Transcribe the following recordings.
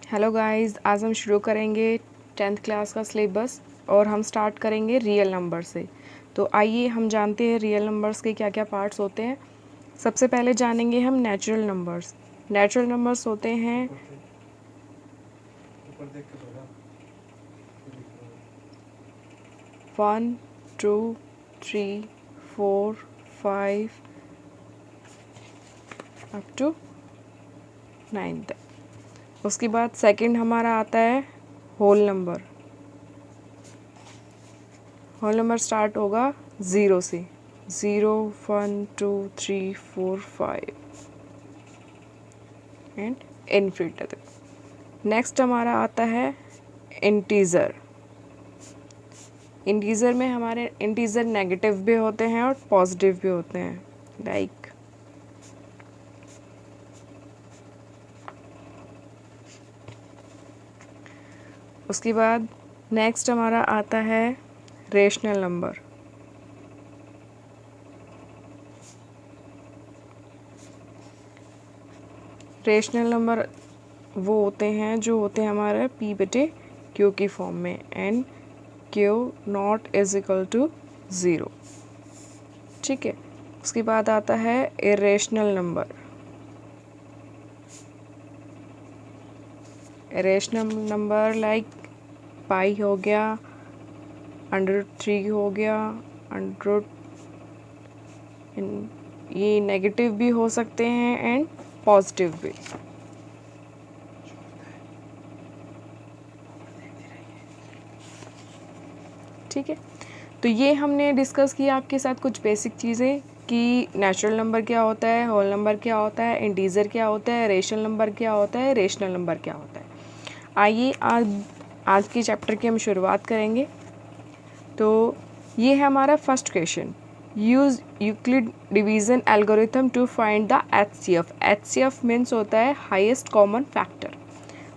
Hello guys, आज हम शुरू करेंगे 10th क्लास का सिलेबस और हम स्टार्ट करेंगे रियल नंबर से। तो आइए हम जानते हैं रियल नंबर्स के क्या क्या पार्ट्स होते हैं। सबसे पहले जानेंगे हम नेचुरल नंबर्स। नेचुरल नंबर्स होते हैं 1, 2, 3, 4, 5 अप टू 9 तक। उसके बाद सेकंड हमारा आता है whole number. Whole number start होगा 0 से, 0, 1, 2, 3, 4, 5 एंड इनफिनिटी तक। नेक्स्ट हमारा आता है इंटीजर। इंटीजर में हमारे इंटीजर नेगेटिव भी होते हैं और पॉजिटिव भी होते हैं, लाइक उसके बाद नेक्स्ट हमारा आता है रेशनल नंबर। रेशनल नंबर वो होते हैं जो होते हैं हमारे p/q की फॉर्म में, and q not is equal to 0। ठीक है। उसके बाद आता है irrational number. Irrational number like pi हो गया, √3 हो गया, अंडर ये नेगेटिव भी हो सकते हैं एंड पॉजिटिव भी। ठीक है। तो ये हमने डिस्कस किया आपके साथ कुछ बेसिक चीज़ें कि नेचुरल नंबर क्या होता है, होल नंबर क्या होता है, इंटीजर क्या होता है, रेशनल नंबर क्या होता है, रेशनल नंबर क्या होता है। आइए आज के चैप्टर की हम शुरुआत करेंगे। तो ये है हमारा first question. Use Euclid division algorithm to find the HCF। HCF means होता है हाईएस्ट कॉमन फैक्टर।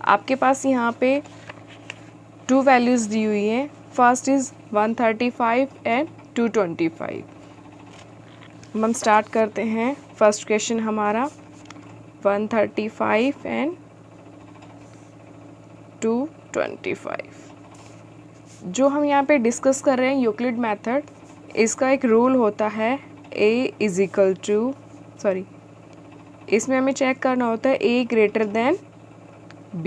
आपके पास यहाँ पे 2 वैल्यूज़ दी हुई हैं। First is 135 and 225। हम स्टार्ट करते हैं। फर्स्ट क्वेश्चन हमारा 135 एंड 225। जो हम यहाँ पे डिस्कस कर रहे हैं यूक्लिड मेथड, इसका एक रूल होता है इसमें हमें चेक करना होता है a greater than b,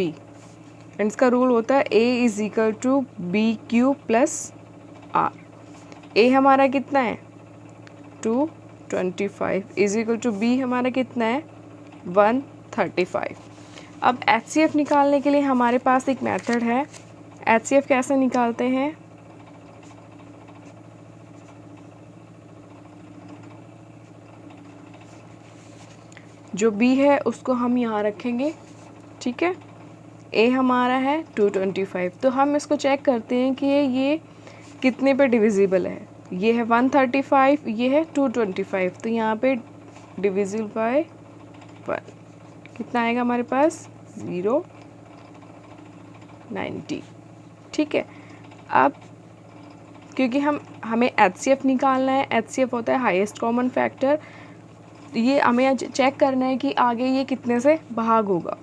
and इसका रूल होता है a is equal to BQ plus R। a हमारा कितना है 225 इज इक्वल टू b हमारा कितना है 135। अब HCF निकालने के लिए हमारे पास एक मेथड है। HCF कैसे निकालते हैं? जो b है उसको हम यहाँ रखेंगे। ठीक है। a हमारा है 225, तो हम इसको चेक करते हैं कि ये कितने पे डिविजिबल है। ये है 135, ये है 225, तो यहाँ पे डिविजिबल बाय 1 कितना आएगा हमारे पास 090। ठीक है। अब क्योंकि हमें HCF निकालना है, HCF होता है हाईएस्ट कॉमन फैक्टर, ये हमें चेक करना है कि आगे ये कितने से भाग होगा।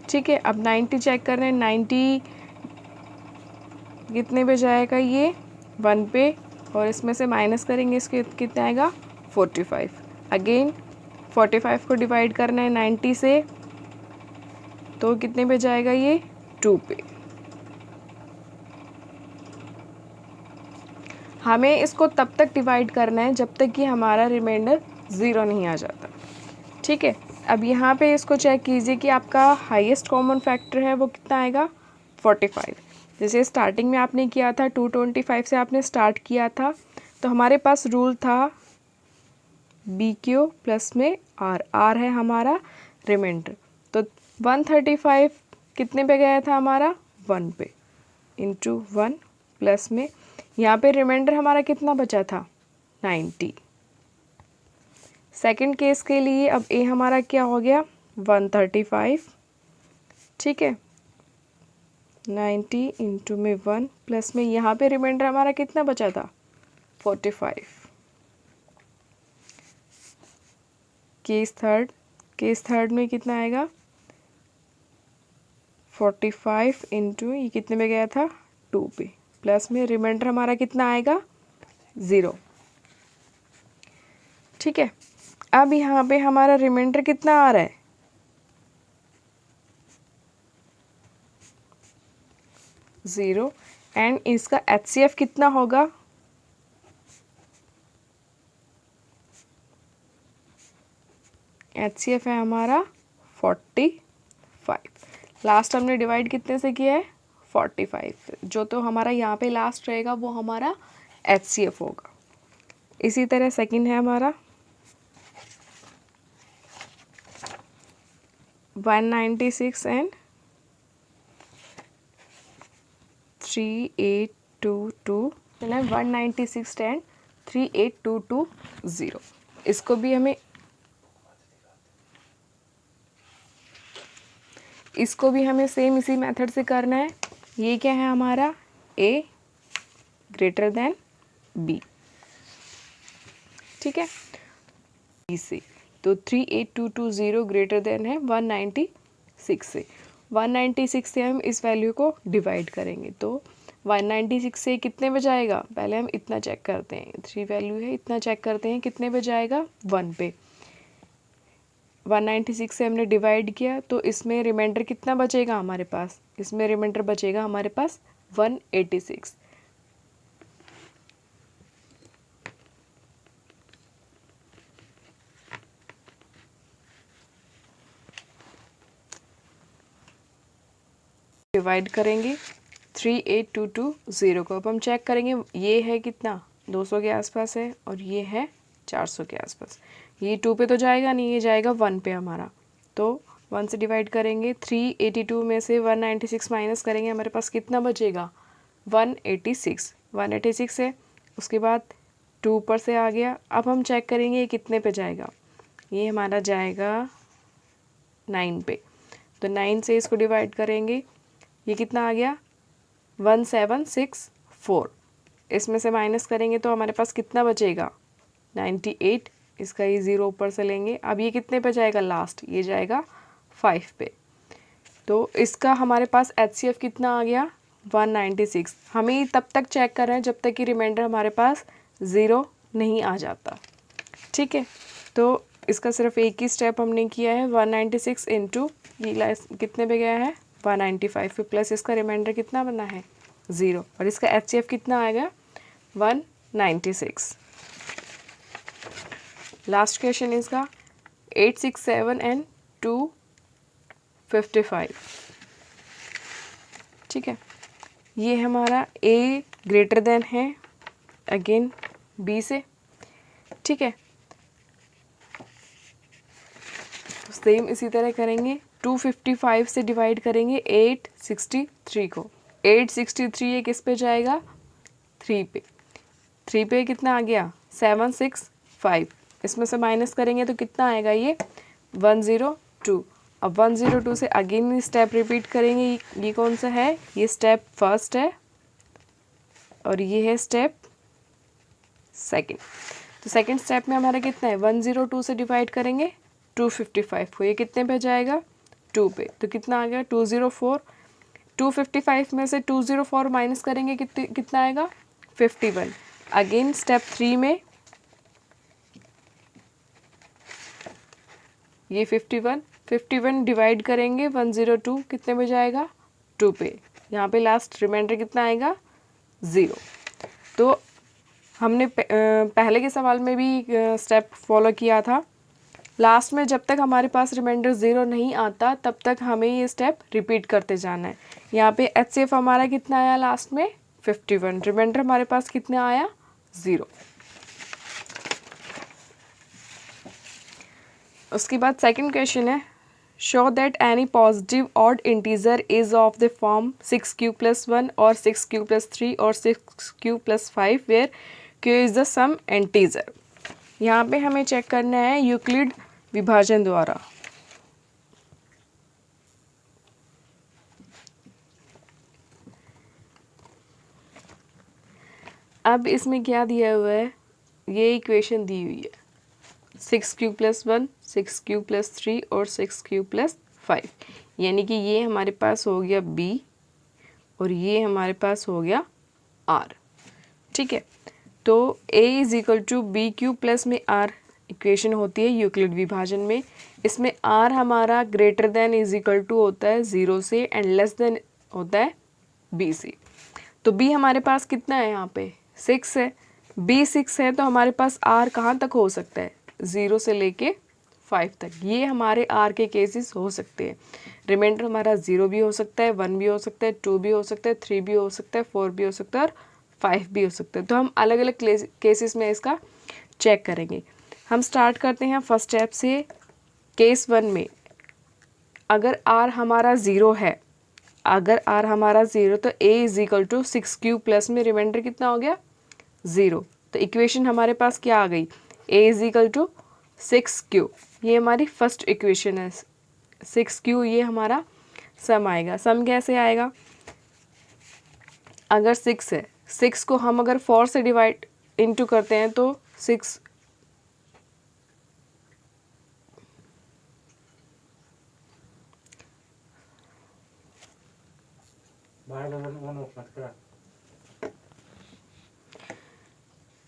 ठीक है। अब 90 चेक कर रहे हैं। 90 कितने पे जाएगा? ये 1 पे, और इसमें से माइनस करेंगे इसके कितना आएगा 45। अगेन 45 को डिवाइड करना है 90 से, तो कितने पे जाएगा ये 2 पे। हमें इसको तब तक डिवाइड करना है जब तक कि हमारा रिमाइंडर 0 नहीं आ जाता। ठीक है। अब यहाँ पे इसको चेक कीजिए कि आपका हाईएस्ट कॉमन फैक्टर है वो कितना आएगा 45। जैसे स्टार्टिंग में आपने किया था 225 से आपने स्टार्ट किया था, तो हमारे पास रूल था BQ प्लस में R है हमारा रिमाइंडर। तो 135 कितने पे गया था हमारा 1 पे, इंटू 1 प्लस में यहाँ पे रिमाइंडर हमारा कितना बचा था 90। सेकंड केस के लिए अब a हमारा क्या हो गया 135। ठीक है। 90 इंटू में 1 प्लस में यहाँ पे रिमाइंडर हमारा कितना बचा था 45। केस थर्ड केस थर्ड में कितना आएगा 45 इंटू ये कितने में गया था 2 पे, प्लस में रिमाइंडर हमारा कितना आएगा 0। ठीक है, अब यहाँ पे हमारा रिमाइंडर कितना आ रहा है 0 एंड इसका HCF कितना होगा HCF है हमारा 45। लास्ट हमने डिवाइड कितने से किया है 45, जो तो हमारा यहाँ पे लास्ट रहेगा वो हमारा HCF होगा। इसी तरह सेकंड है हमारा 196 एंड 3822, 196 एंड 38220। इसको भी हमें सेम इसी मेथड से करना है। ये क्या है हमारा A ग्रेटर देन B, ठीक है, B से, तो 38220 ग्रेटर देन है 196 से। 196 से हम इस वैल्यू को डिवाइड करेंगे, तो 196 से कितने पे जाएगा, पहले हम इतना चेक करते हैं, 3 वैल्यू है, इतना चेक करते हैं कितने पे जाएगा 1 पे। 196 से हमने डिवाइड किया तो इसमें रिमाइंडर कितना बचेगा हमारे पास, इसमें रिमाइंडर बचेगा हमारे पास 186। डिवाइड करेंगे 38220 को। अब हम चेक करेंगे, ये है कितना 200 के आसपास है और ये है 400 के आसपास। ये 2 पे तो जाएगा नहीं, ये जाएगा 1 पे हमारा, तो 1 से डिवाइड करेंगे। 382 में से 196 माइनस करेंगे, हमारे पास कितना बचेगा 186। 186 है, उसके बाद 2 ऊपर से आ गया। अब हम चेक करेंगे ये कितने पे जाएगा, ये हमारा जाएगा 9 पे, तो 9 से इसको डिवाइड करेंगे, ये कितना आ गया 1764। इसमें से माइनस करेंगे तो हमारे पास कितना बचेगा 98। इसका ये 0 ऊपर से लेंगे। अब ये कितने पे जाएगा लास्ट, ये जाएगा 5 पे, तो इसका हमारे पास HCF कितना आ गया 196। हमें तब तक चेक कर रहे हैं जब तक कि रिमाइंडर हमारे पास 0 नहीं आ जाता। ठीक है, तो इसका सिर्फ एक ही स्टेप हमने किया है, 196 इंटू ये कितने पे गया है 195 पे, प्लस इसका रिमाइंडर कितना बना है 0, और इसका HCF कितना आएगा 196। लास्ट क्वेश्चन इसका 867 एंड 255। ठीक है, ये हमारा A ग्रेटर देन है अगेन B से। ठीक है, तो सेम इसी तरह करेंगे, 255 से डिवाइड करेंगे 863 को। 863 ये किस पे जाएगा 3 पे, 3 पे कितना आ गया 765। इसमें से माइनस करेंगे तो कितना आएगा ये 102। अब 102 से अगेन स्टेप रिपीट करेंगे। ये कौन सा है, ये स्टेप फर्स्ट है और ये है स्टेप सेकंड। तो सेकंड स्टेप में हमारा कितना है 102 से डिवाइड करेंगे 255 को, ये कितने पे जाएगा 2 पे, तो कितना आ गया 204। 255 में से 204 माइनस करेंगे कितना आएगा 51। अगेन स्टेप 3 में ये 51 डिवाइड करेंगे 102 कितने पे जाएगा 2 पे, यहाँ पे लास्ट रिमाइंडर कितना आएगा 0। तो हमने पहले के सवाल में भी स्टेप फॉलो किया था। लास्ट में जब तक हमारे पास रिमाइंडर 0 नहीं आता तब तक हमें ये स्टेप रिपीट करते जाना है। यहाँ पे HCF हमारा कितना आया लास्ट में 51, रिमाइंडर हमारे पास कितना आया 0। उसके बाद सेकंड क्वेश्चन है, show that any positive odd integer is of the form 6q + 1 और 6q + 3 और 6q + 5 where q is the some integer. यहाँ पे हमें चेक करना है यूक्लिड विभाजन द्वारा। अब इसमें क्या दिया हुआ है, ये इक्वेशन दी हुई है, 6 क्यू प्लस 1, 6 क्यू प्लस 3 और 6 क्यू प्लस 5, यानी कि ये हमारे पास हो गया b और ये हमारे पास हो गया r। ठीक है, तो a is equal to B Q plus में r इक्वेशन होती है यूक्लिड विभाजन में। इसमें r हमारा greater than is equal to होता है 0 से एंड लेस देन होता है b से। तो b हमारे पास कितना है, यहाँ पे 6 है, b 6 है, तो हमारे पास r कहाँ तक हो सकता है, 0 से लेके 5 तक। ये हमारे r के केसेस हो सकते हैं। रिमाइंडर हमारा 0 भी हो सकता है, 1 भी हो सकता है, 2 भी हो सकता है, 3 भी हो सकता है, 4 भी हो सकता है और 5 भी हो सकता है। तो हम अलग अलग केसेस में इसका चेक करेंगे। हम स्टार्ट करते हैं फर्स्ट स्टेप से। केस 1 में अगर r हमारा 0 है, अगर r हमारा 0 तो a is equal to 6 Q plus में रिमाइंडर कितना हो गया 0। तो इक्वेशन हमारे पास क्या आ गई, a is equal to 6 Q, ये हमारी फर्स्ट इक्वेशन है। 6 क्यू ये हमारा सम आएगा। सम कैसे आएगा, अगर 6 है, 6 को हम अगर 4 से डिवाइड इनटू करते हैं तो 6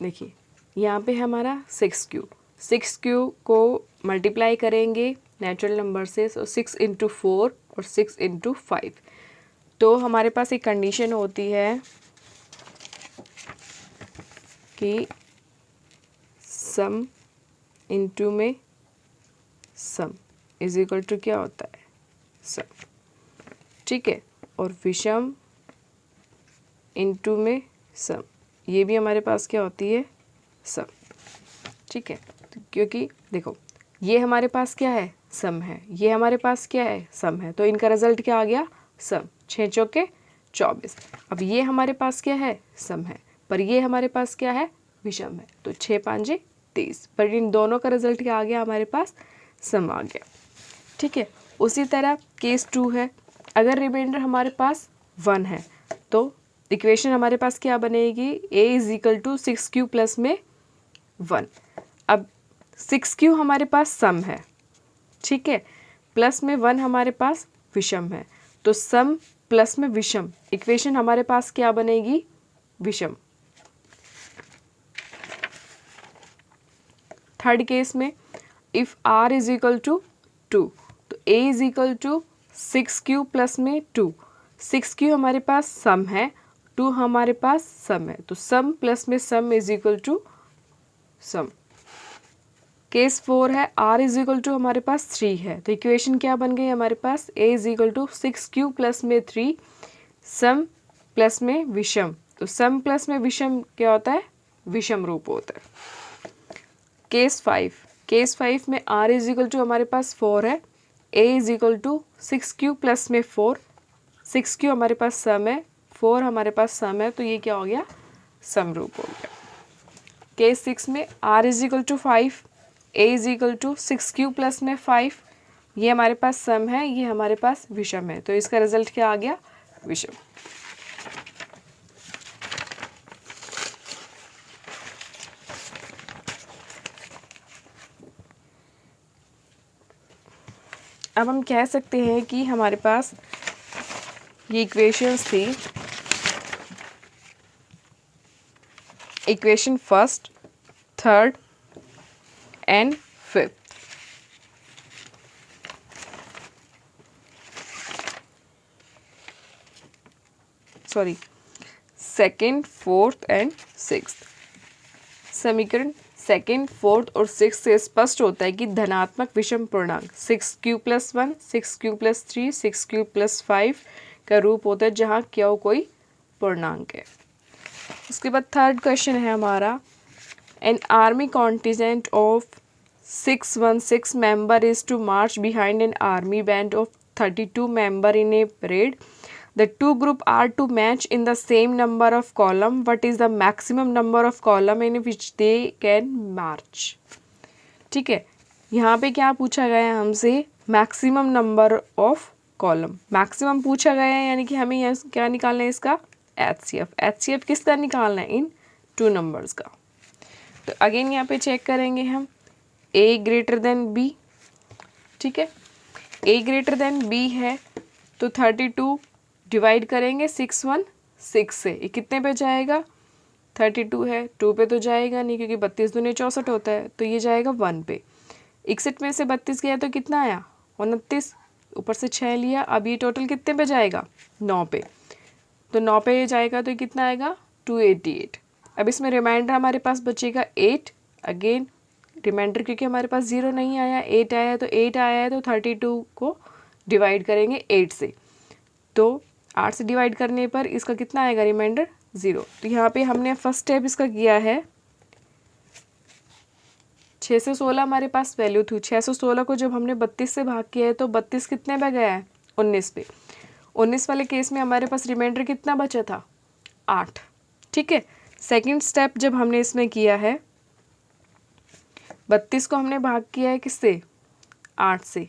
देखिए यहाँ पे हमारा 6 क्यू को मल्टीप्लाई करेंगे नेचुरल नंबर से, सो 6 इंटू 4 और 6 इंटू 5। तो हमारे पास एक कंडीशन होती है कि सम इंटू में सम इज इक्वल टू क्या होता है, सम। ठीक है, और विषम इंटू में सम, ये भी हमारे पास क्या होती है, सम। ठीक है, तो क्योंकि देखो ये हमारे पास क्या है, सम है, ये हमारे पास क्या है, सम है, तो इनका रिजल्ट क्या आ गया, सम। 6 चौके 24। अब ये हमारे पास क्या है, सम है, पर ये हमारे पास क्या है, विषम है, तो 6 5 30, पर इन दोनों का रिजल्ट क्या आ गया, हमारे पास सम आ गया। ठीक है, उसी तरह केस 2 है। अगर रिमाइंडर हमारे पास 1 है तो इक्वेशन हमारे पास क्या बनेगी, a is equal to 6 Q plus में 1। अब 6 क्यू हमारे पास सम है, ठीक है, प्लस में 1 हमारे पास विषम है, तो सम प्लस में विषम, इक्वेशन हमारे पास क्या बनेगी, विषम। थर्ड केस में if r is equal to 2, तो a is equal to 6 Q plus में 2। 6 क्यू हमारे पास सम है, 2 हमारे पास सम है, तो सम प्लस में सम इज इक्वल टू सम। केस 4 है, r इज इक्वल टू हमारे पास 3 है, तो इक्वेशन क्या बन गई हमारे पास, a is equal to 6 Q plus में 3 सम प्लस में विषम, तो सम प्लस में विषम क्या होता है, विषम रूप होता है। केस 5 में r इज इक्वल टू हमारे पास 4 है, a is equal to 6 Q plus में 4, 6 क्यू हमारे पास सम है, 4 हमारे पास सम है, तो ये क्या हो गया, सम रूप हो गया। केस 6 में r is equal to 5, a is equal to 6 Q plus में 5, ये हमारे पास सम है, ये हमारे पास विषम है, तो इसका रिजल्ट क्या आ गया, विषम। अब हम कह सकते हैं कि हमारे पास ये इक्वेशंस थी, equation first, third and fifth. Sorry, second, fourth and sixth. समीकरण सेकेंड, फोर्थ और सिक्स से स्पष्ट होता है कि धनात्मक विषम पूर्णांक 6 Q plus 1, 6 Q plus 3, 6 Q plus 5 का रूप होता है जहाँ क्यू कोई पूर्णांक है। उसके बाद थर्ड क्वेश्चन है हमारा, an army contingent of 616 member is to march behind an army band of 32 member in a parade. The two group are to match in the same number of column. What is the maximum number of column in which they can march? ठीक है, यहाँ पे क्या पूछा गया है हमसे, maximum number of column. Maximum पूछा गया है, यानी कि हमें यहाँ क्या निकालना है, इसका HCF। HCF किस तरह निकालना है, इन 2 नंबर्स का। तो अगेन यहाँ पे चेक करेंगे हम, ए ग्रेटर देन बी, ठीक है, ए ग्रेटर देन बी है तो 32 डिवाइड करेंगे 616 से, ये कितने पे जाएगा, 32 है, 2 पे तो जाएगा नहीं क्योंकि 32 दूनी 64 होता है, तो ये जाएगा 1 पे। 61 में से 32 गया तो कितना आया, 29, ऊपर से 6 लिया, अब ये टोटल कितने पे जाएगा, 9 पे, तो 9 पे जाएगा तो कितना आएगा, 288। अब इसमें रिमाइंडर हमारे पास बचेगा 8, अगेन रिमाइंडर क्योंकि हमारे पास 0 नहीं आया, 8 आया है, तो 8 आया है तो 32 को डिवाइड करेंगे 8 से, तो 8 से डिवाइड करने पर इसका कितना आएगा रिमाइंडर, 0। तो यहाँ पे हमने फर्स्ट स्टेप इसका किया है, 616 हमारे पास वैल्यू थी, 616 को जब हमने 32 से भाग किया है तो 32 कितने पे गया है, 19 पे। 19 वाले केस में हमारे पास रिमाइंडर कितना बचा था, 8, ठीक है। सेकंड स्टेप जब हमने इसमें किया है, 32 को हमने भाग किया है किससे, 8 से,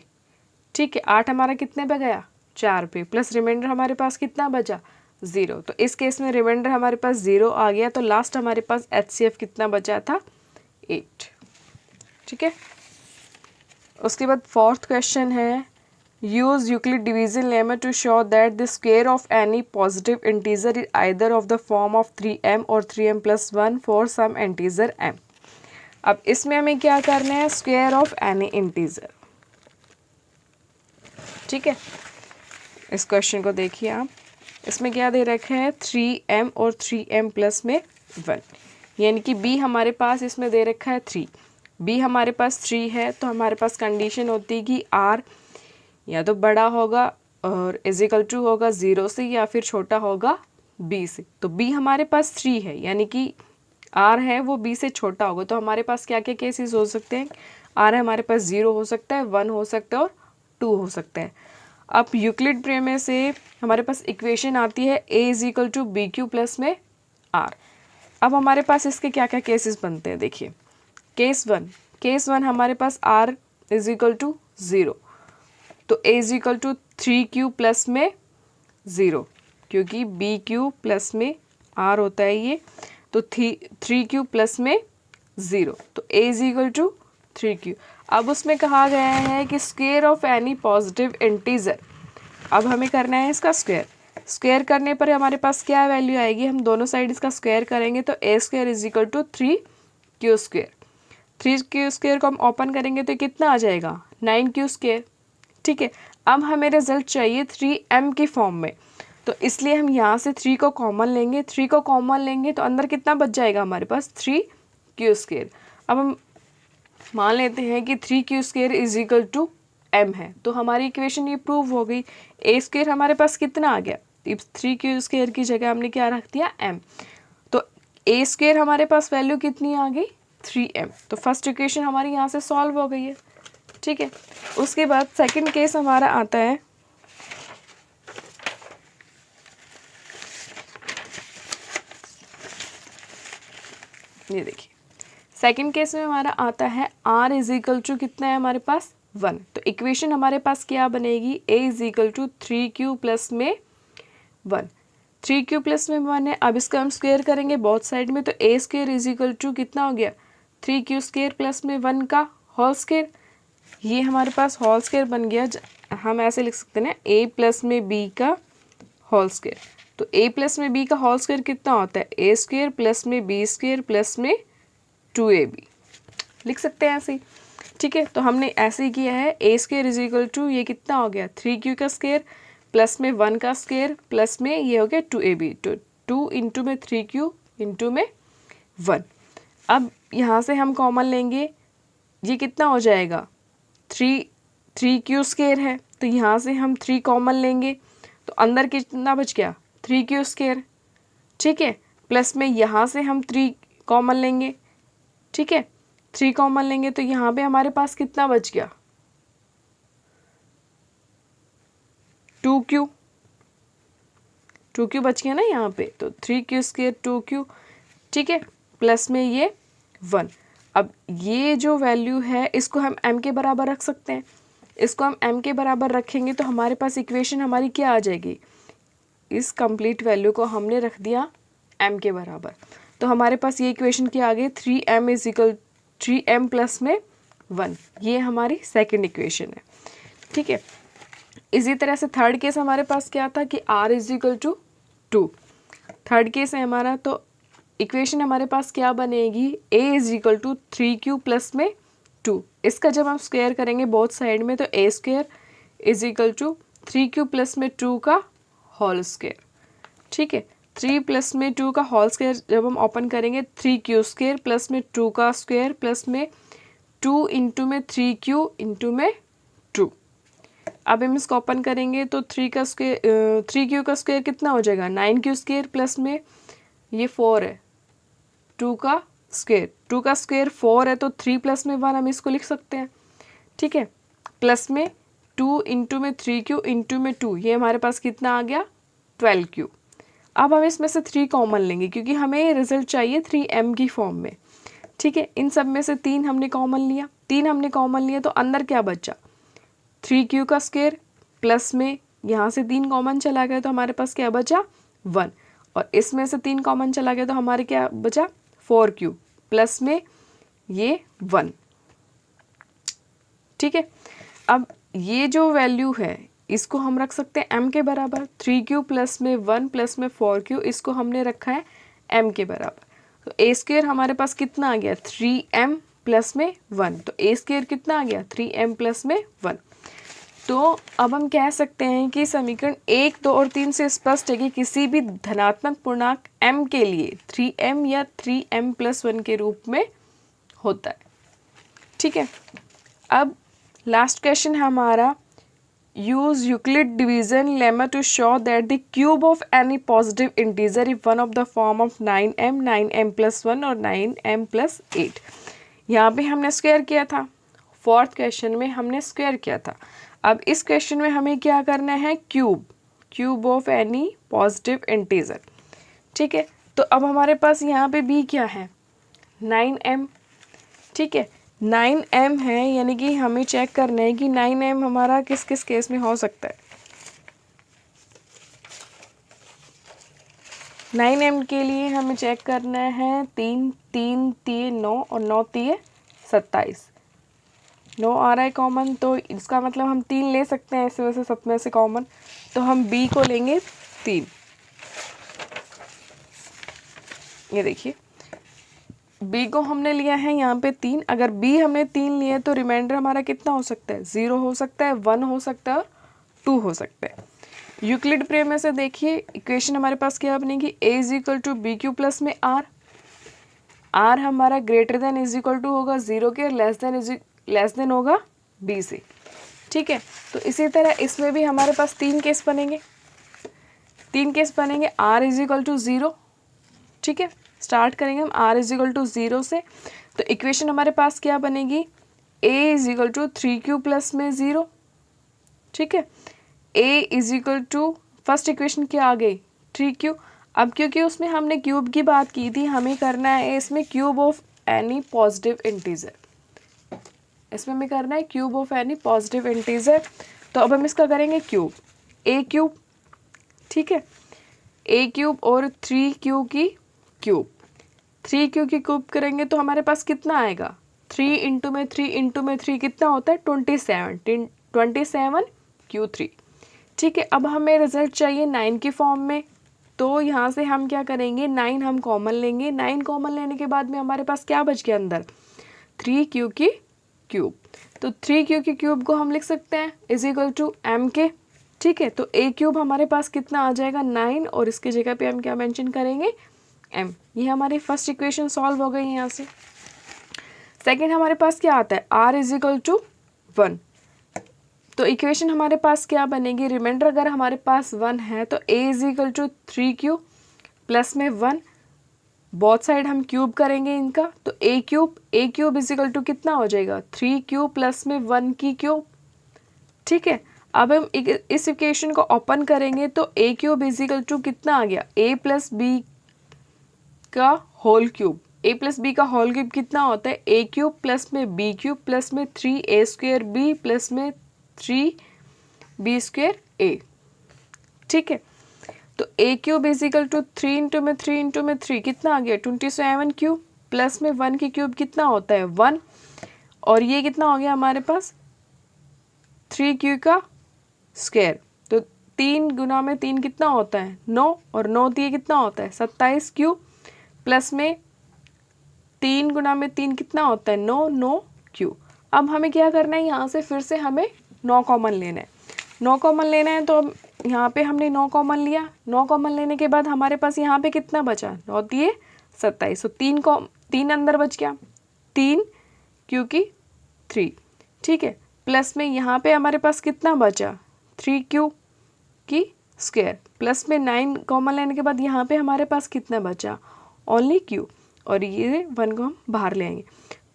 ठीक है, 8 हमारा कितने पे गया, 4 पे, प्लस रिमाइंडर हमारे पास कितना बचा, 0। तो इस केस में रिमाइंडर हमारे पास 0 आ गया, तो लास्ट हमारे पास HCF कितना बचा था, 8, ठीक है। उसके बाद फोर्थ क्वेश्चन है, use Euclid division lemma to show that the square of any positive integer is either of the form of 3m और 3m+1 for some integer m। अब इसमें हमें क्या करना है, स्क्वायर ऑफ एनी इंटीजर, ठीक है। इस क्वेश्चन को देखिए आप, इसमें क्या दे रखा है, 3m और 3m+1, यानी कि b हमारे पास इसमें दे रखा है 3, b हमारे पास 3 है, तो हमारे पास कंडीशन होती है कि r या तो बड़ा होगा और इजिकल टू होगा 0 से, या फिर छोटा होगा b से। तो b हमारे पास 3 है, यानी कि r है वो b से छोटा होगा, तो हमारे पास क्या क्या केसेस हो सकते हैं, r है हमारे पास 0 हो सकता है, 1 हो सकता है और 2 हो सकता है। अब यूक्लिड प्रमेय से हमारे पास इक्वेशन आती है a=bq में r। अब हमारे पास इसके क्या क्या केसेस बनते हैं, देखिए केस वन हमारे पास r = 0, तो a=3q में 0, क्योंकि bq में r होता है ये, तो 3q में 0, तो a 3q। अब उसमें कहा गया है कि square of any positive integer, अब हमें करना है इसका स्क्वायर करने पर हमारे पास क्या वैल्यू आएगी, हम दोनों साइड इसका स्क्वायर करेंगे तो a² = 3q², 3q² को हम ओपन करेंगे तो कितना आ जाएगा, 9q², ठीक है। अब हमें रिजल्ट चाहिए 3m की फॉर्म में, तो इसलिए हम यहाँ से 3 को कॉमन लेंगे, 3 को कॉमन लेंगे तो अंदर कितना बच जाएगा हमारे पास, 3q²। अब हम मान लेते हैं कि 3q² = m है, तो हमारी इक्वेशन ये प्रूव हो गई। a² हमारे पास कितना आ गया, 3q² की जगह हमने क्या रख दिया, m, तो a² हमारे पास वैल्यू कितनी आ गई, 3m। तो फर्स्ट इक्वेशन हमारी यहाँ से सॉल्व हो गई है, ठीक है। उसके बाद सेकंड केस हमारा आता है, ये देखिए सेकंड केस में हमारा आता है r = कितना है हमारे पास, 1। तो इक्वेशन हमारे पास क्या बनेगी, a = 3q में 1, 3q में 1 है। अब इसका हम स्क्वायर करेंगे बोथ साइड में, तो a² = कितना हो गया, 3q² में 1 का होल स्क्वायर, ये हमारे पास होल स्क्वायर बन गया। हम ऐसे लिख सकते हैं ना, a में b का होल स्क्वायर, तो a में b का होल स्क्वायर कितना होता है, a² में b² में 2ab, लिख सकते हैं ऐसे ही, ठीक है। तो हमने ऐसे ही किया है, a² = ये कितना हो गया, 3q का स्क्वायर प्लस में 1 का स्क्वायर प्लस में ये हो गया 2ab, तो 2 इंटू में 3q इंटू में 1। अब यहाँ से हम कॉमन लेंगे, ये कितना हो जाएगा, 3q² है, तो यहाँ से हम 3 कॉमन लेंगे तो अंदर कितना बच गया, 3q², ठीक है, प्लस में यहाँ से हम 3 कॉमन लेंगे, ठीक है, 3 कॉमन लेंगे तो यहाँ पे हमारे पास कितना बच गया, 2q बच गया ना यहाँ पे, तो 3q² 2q, ठीक है, प्लस में ये 1। अब ये जो वैल्यू है इसको हम m के बराबर रख सकते हैं, इसको हम m के बराबर रखेंगे तो हमारे पास इक्वेशन हमारी क्या आ जाएगी, इस कंप्लीट वैल्यू को हमने रख दिया m के बराबर, तो हमारे पास ये इक्वेशन क्या आ गई, 3m प्लस में 1। ये हमारी सेकंड इक्वेशन है, ठीक है। इसी तरह से थर्ड केस हमारे पास क्या था कि r is equal to 2। Third case है हमारा, तो इक्वेशन हमारे पास क्या बनेगी, a is equal to 3q plus में 2। इसका जब हम स्क्वायर करेंगे बोथ साइड में तो a square is equal to 3q plus में 2 का होल स्क्वायर, ठीक है। 3 प्लस में 2 का होल स्क्वायर जब हम ओपन करेंगे 3q स्क्वायर प्लस में 2 का स्क्वायर प्लस में 2 इंटू में 3q इंटू में 2। अब हम इसको ओपन करेंगे तो 3q का स्क्वायर कितना हो जाएगा, 9q स्क्वायर प्लस में ये 4 है 2 का स्क्वायर, 2 का स्क्वायर 4 है तो 3 प्लस में 1 हम इसको लिख सकते हैं, ठीक है। प्लस में 2 इंटू में 3q इंटू में 2, ये हमारे पास कितना आ गया 12q। अब हम इसमें से 3 कॉमन लेंगे क्योंकि हमें रिजल्ट चाहिए 3m की फॉर्म में, ठीक है। इन सब में से 3 हमने कॉमन लिया, 3 हमने कॉमन लिया तो अंदर क्या बचा 3q का स्क्वायर प्लस में यहाँ से 3 कॉमन चला गया तो हमारे पास क्या बचा 1, और इसमें से 3 कॉमन चला गया तो हमारे क्या बचा 4q प्लस में ये 1, ठीक है। अब ये जो वैल्यू है इसको हम रख सकते हैं m के बराबर, 3q प्लस में 1 प्लस में 4q इसको हमने रखा है m के बराबर। तो a स्क्वायर हमारे पास कितना आ गया 3m प्लस में 1, तो a स्क्वायर कितना आ गया 3m प्लस में 1। तो अब हम कह सकते हैं कि समीकरण 1, 2 और 3 से स्पष्ट है कि किसी भी धनात्मक पूर्णांक m के लिए 3m या 3m प्लस 1 के रूप में होता है, ठीक है। अब लास्ट क्वेश्चन है हमारा, use Euclid division lemma to show that the cube of any positive integer is one of the form of 9m, 9m plus 1 और 9m plus 8। यहाँ पे हमने स्क्वायर किया था, फोर्थ क्वेश्चन में हमने स्क्वायर किया था। अब इस क्वेश्चन में हमें क्या करना है cube of any positive integer, ठीक है। तो अब हमारे पास यहाँ पे b क्या है 9m, ठीक है। 9m है यानी कि हमें चेक करना है कि 9m हमारा किस किस केस में हो सकता है। 9m के लिए हमें चेक करना है 3 3 3 9 और 9 3 27, 9 आ रहा है कॉमन तो इसका मतलब हम 3 ले सकते हैं ऐसे वैसे सब में से कॉमन, तो हम b को लेंगे 3। ये देखिए b को हमने लिया है यहाँ पे 3, अगर b हमने 3 लिया तो रिमाइंडर हमारा कितना हो सकता है 0 हो सकता है, 1 हो सकता है और 2 हो सकता है। यूक्लिड प्रमेय से देखिए इक्वेशन हमारे पास क्या बनेगी, a is equal to B Q plus में r हमारा greater than is equal to होगा 0 के, लेस देन होगा b से, ठीक है। तो इसी तरह इसमें भी हमारे पास 3 केस बनेंगे, r इज इक्वल टू 0, ठीक है। स्टार्ट करेंगे हम r इज इक्वल टू 0 से, तो इक्वेशन हमारे पास क्या बनेगी a is equal to 3q plus में 0, ठीक है। a is equal to first equation क्या आ गई 3q। अब क्योंकि उसमें हमने क्यूब की बात की थी, हमें करना है इसमें cube of any positive integer, इसमें हमें करना है cube of any positive integer. तो अब हम इसका करेंगे क्यूब, a क्यूब, ठीक है, a क्यूब और 3q की क्यूब, 3q की क्यूब करेंगे तो हमारे पास कितना आएगा 3 इंटू में 3 इंटू में 3 कितना होता है 27q3, ठीक है। अब हमें रिजल्ट चाहिए 9 की फॉर्म में, तो यहाँ से हम क्या करेंगे 9 हम कॉमन लेंगे, 9 कॉमन लेने के बाद में हमारे पास क्या बच गया अंदर 3q की क्यूब, तो 3q की क्यूब को हम लिख सकते हैं इज इक्वल टू m के, ठीक है। तो a क्यूब हमारे पास कितना आ जाएगा 9 और इसकी जगह पे हम क्या मेंशन करेंगे m। ये हमारी फर्स्ट इक्वेशन सॉल्व हो गई यहाँ से। सेकंड हमारे पास क्या आता है r इज इक्वल टू 1, तो इक्वेशन हमारे पास क्या बनेगी, रिमाइंडर अगर हमारे पास 1 है तो a is equal to 3q plus में 1, बोथ साइड हम क्यूब करेंगे इनका, तो a cube is equal to कितना हो जाएगा 3q प्लस में 1 की क्यूब, ठीक है। अब हम इस इक्वेशन को ओपन करेंगे तो a cube is equal to कितना आ गया a प्लस बी का whole cube, a plus B का होल क्यूब कितना होता है a क्यूब प्लस में b क्यूब प्लस में 3a स्क्वायर b प्लस में 3b स्क्वायर a, ठीक है। तो a cube is equal to 3 into में 3 कितना आ गया 27 क्यूब प्लस में 1 की क्यूब कितना होता है 1, और ये कितना हो गया हमारे पास 3q का स्क्वायर। तो 3 गुना में 3 कितना होता है 9, और 9 दिए कितना होता है 27q, प्लस में 3 गुना में 3 कितना होता है 9, 9q। अब हमें क्या करना है, यहाँ से फिर से हमें 9 कॉमन लेना है। 9 कॉमन लेना है तो अब यहाँ पे हमने 9 कॉमन लिया। 9 कॉमन लेने के बाद हमारे पास यहाँ पे कितना बचा 9 दिए 27, तो 3 अंदर बच गया 3 क्योंकि 3, ठीक है। प्लस में यहाँ पे हमारे पास कितना बचा 3q की स्क्वायर, प्लस में 9 कॉमन लेने के बाद यहाँ पे हमारे पास कितना बचा ओनली q, और ये 1 को हम बाहर ले आएंगे।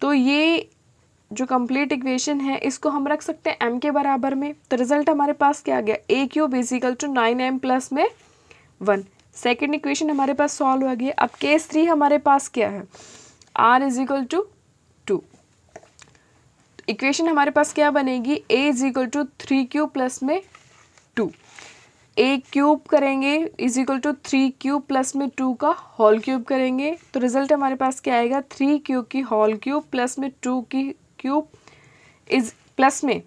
तो ये जो कंप्लीट इक्वेशन है इसको हम रख सकते हैं m के बराबर में। तो रिजल्ट हमारे पास क्या आ गया a cube is equal to 9m plus में 1। सेकेंड इक्वेशन हमारे पास सॉल्व हो गई। अब केस 3 हमारे पास क्या है r इजिकल टू 2। इक्वेशन हमारे पास क्या बनेगी a is equal to 3q plus में 2। a क्यूब करेंगे इजिकल टू 3q प्लस में 2 का होल क्यूब करेंगे, तो रिजल्ट हमारे पास क्या आएगा 3q की होल क्यूब प्लस में 2 की क्यूब इज प्लस में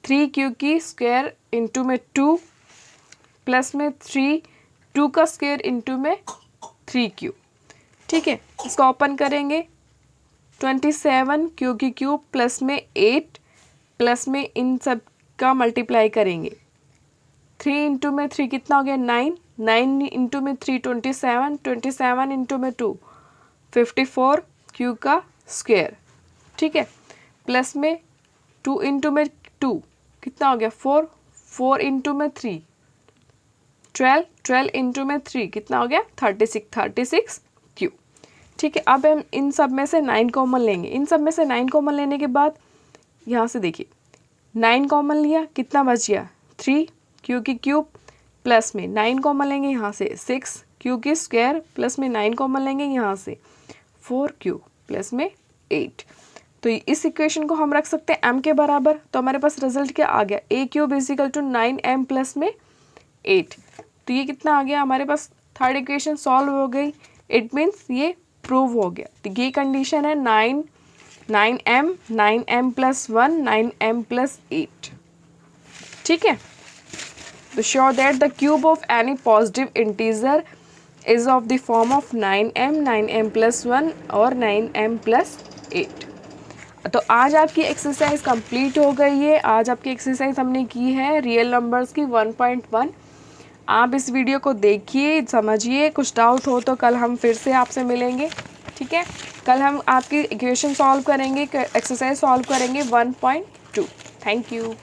3q की स्क्वायर इंटू में 2 प्लस में 2 का स्क्वायर इंटू में 3q, ठीक है। इसको ओपन करेंगे 27 q की क्यूब प्लस में 8 प्लस में इन सब का मल्टीप्लाई करेंगे। 3 इंटू में 3 कितना हो गया 9, 9 इंटू में 3 27, 27 इंटू में 2 54 q का स्क्वायर, ठीक है। प्लस में 2 इंटू में 2 कितना हो गया 4, 4 इंटू में 3 12, 12 इंटू में 3 कितना हो गया 36, 36 q, ठीक है। अब हम इन सब में से 9 कॉमन लेंगे। इन सब में से 9 कॉमन लेने के बाद यहाँ से देखिए 9 कॉमन लिया कितना बच गया 3 q की क्यूब प्लस में 9 कॉमन लेंगे यहाँ से 6 q की स्क्वायर प्लस में 9 कॉमन लेंगे यहाँ से 4q प्लस में 8। तो इस इक्वेशन को हम रख सकते हैं m के बराबर। तो हमारे पास रिजल्ट क्या आ गया a cube is equal to 9m plus में 8। तो ये कितना आ गया हमारे पास थर्ड इक्वेशन सॉल्व हो गई। इट मीन्स ये प्रूव हो गया। तो ये कंडीशन है 9m प्लस 1 9m प्लस 8, ठीक है। तो show that the cube of any positive integer is of the form of 9m plus 1 और 9m plus 8। तो आज आपकी एक्सरसाइज कंप्लीट हो गई है। आज आपकी एक्सरसाइज हमने की है रियल नंबर्स की 1.1। आप इस वीडियो को देखिए, समझिए, कुछ डाउट हो तो कल हम फिर से आपसे मिलेंगे, ठीक है। कल हम आपकी इक्वेशन सॉल्व करेंगे, एक्सरसाइज सॉल्व करेंगे 1.2। Thank you.